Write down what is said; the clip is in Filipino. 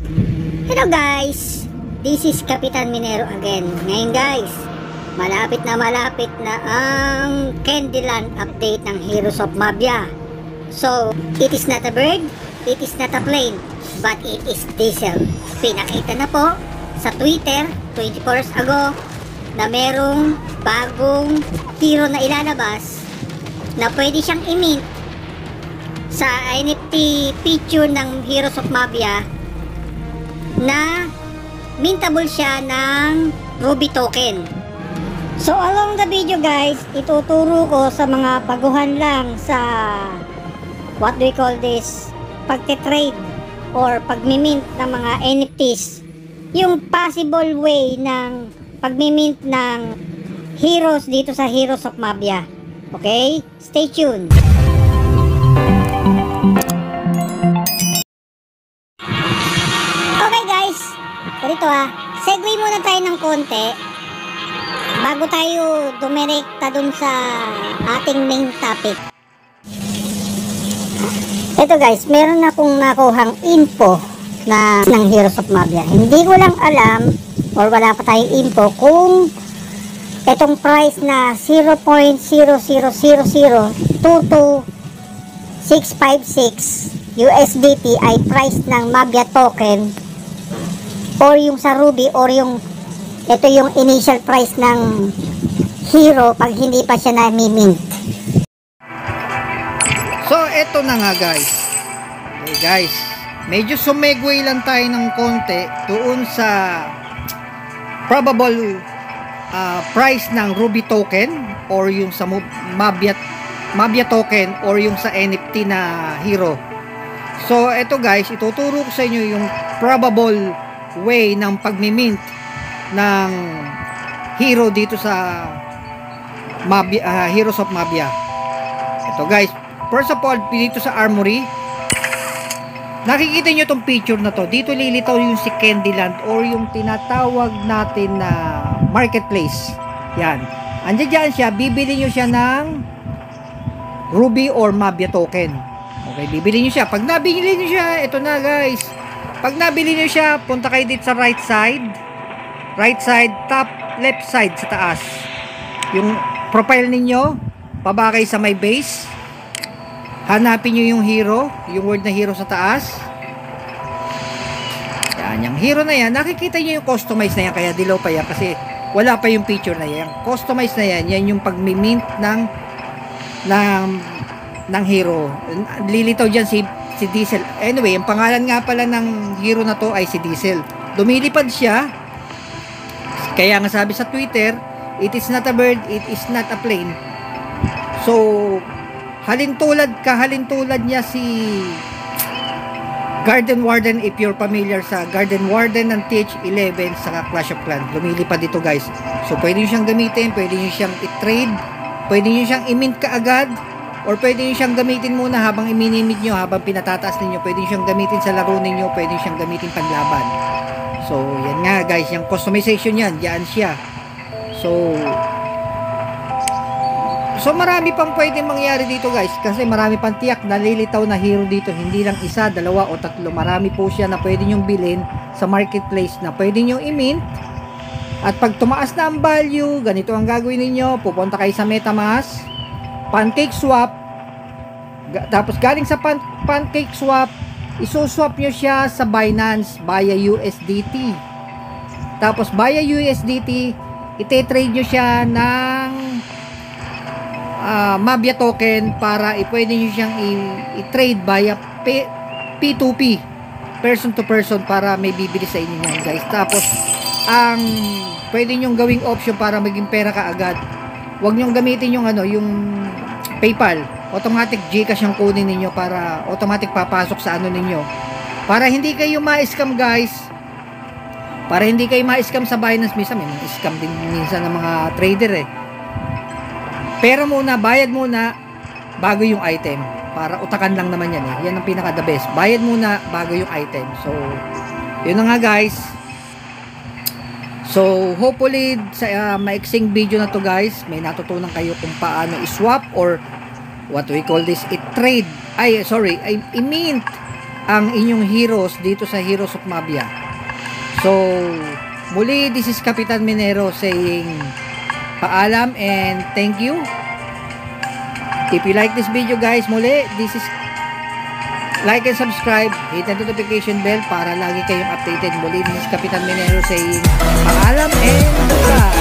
Hello guys, this is Kapitan Minero again. Ngayon guys, malapit na ang Candyland update ng Heroes of Mabia. So, it is not a bird, it is not a plane, but it is diesel. Pinakita na po sa Twitter 24 hours ago na merong bagong hero na ilalabas na pwede siyang i-mint sa NFT picture ng Heroes of Mabia, na mintable siya ng Ruby token. So along the video guys, ituturo ko sa mga baguhan lang sa what do we call this, pagte-trade or pagmi-mint ng mga NFTs, yung possible way ng pagmi-mint ng heroes dito sa Heroes of Mabia. Okay? Stay tuned. Ganito segue muna tayo ng konti bago tayo dumirekta dun sa ating main topic. Ito guys, meron akong nakuhang info ng Heroes of Mabia. Hindi ko lang alam or wala pa tayong info kung itong price na 0.000222656 USDT ay price ng Mabia token or yung sa Ruby, or yung ito yung initial price ng hero pag hindi pa siya na-mint. So eto na nga guys. Okay guys, medyo sumegway lang tayo ng konti doon sa probable price ng Ruby token or yung sa Mabia token or yung sa NFT na hero. So eto guys, ituturo ko sa inyo yung probable way ng pagmi-mint ng hero dito sa Mabia, Heroes of Mabia. Ito guys, first of all, dito sa Armory, nakikita nyo itong picture na to. Dito lilitaw yung si Candyland or yung tinatawag natin na marketplace. Yan, andyan dyan siya, bibili nyo siya ng Ruby or Mabia token. Okay, bibili nyo siya. Pag nabili nyo siya, ito na guys, pag nabili nyo siya, punta kayo dito sa right side, top, left side sa taas. Yung profile ninyo, pababa kayo sa my base. Hanapin nyo yung hero, yung word na hero sa taas. Yan, yung hero na yan, nakikita nyo yung customize na yan, kaya dilaw pa yan kasi wala pa yung picture na yan. Customize na yan, yan yung pag-mint ng hero. Lilitaw dyan si Diesel. Anyway, ang pangalan nga pala ng hero na to ay si Diesel. Lumilipad siya. Kaya nga sabi sa Twitter, it is not a bird, it is not a plane. So, halintulad niya si Garden Warden, if you're familiar sa Garden Warden ng TH11 sa Clash of Clans. Lumilipad dito guys. So, pwede nyo siyang gamitin, pwede nyo siyang i-trade, pwede nyo siyang i-mint kaagad, or pwede nyo siyang gamitin muna habang iminimit nyo, habang pinatataas ninyo. Pwede nyo siyang gamitin sa laro ninyo, pwede nyo siyang gamitin panlaban. So, yan nga guys, yung customization yan, yan siya. So marami pang pwedeng mangyari dito guys, kasi marami pang tiyak nalilitaw na hero dito. Hindi lang isa, dalawa o tatlo. Marami po siya na pwede nyong bilhin sa marketplace na pwede nyong i-mint. At pag tumaas na ang value, ganito ang gagawin ninyo. Pupunta kayo sa MetaMask, Pancake Swap, tapos galing sa Pancake Swap, isuswap nyo siya sa Binance via USDT. Tapos via USDT, ite-trade nyo siya ng Mabia token para pwede nyo siyang i-trade via P2P, person to person, para may bibili sa inyo yan guys. Tapos ang pwede nyong gawing option para maging pera kaagad, huwag nyong gamitin yung yung PayPal. Automatic GCash yung kunin ninyo para automatic papasok sa ninyo. Para hindi kayo ma-scam guys. Para hindi kayo ma-scam sa Binance. Minsan may mga scam din minsan ng mga trader Pero muna, bayad muna bago yung item. Para utakan lang naman yan Yan ang pinaka the best. Bayad muna bago yung item. So, yun na nga guys. So, hopefully sa maiksing video na to guys, may natutunan kayo kung paano i-swap or what we call this, i-trade, i-mint ang inyong heroes dito sa Heroes of Mabia. So, muli, this is Kapitan Minero saying paalam and thank you. If you like this video guys, muli, this is like and subscribe, hit the notification bell para lagi kayong updated. Muli, this is Kapitan Minero saying paalam and bye!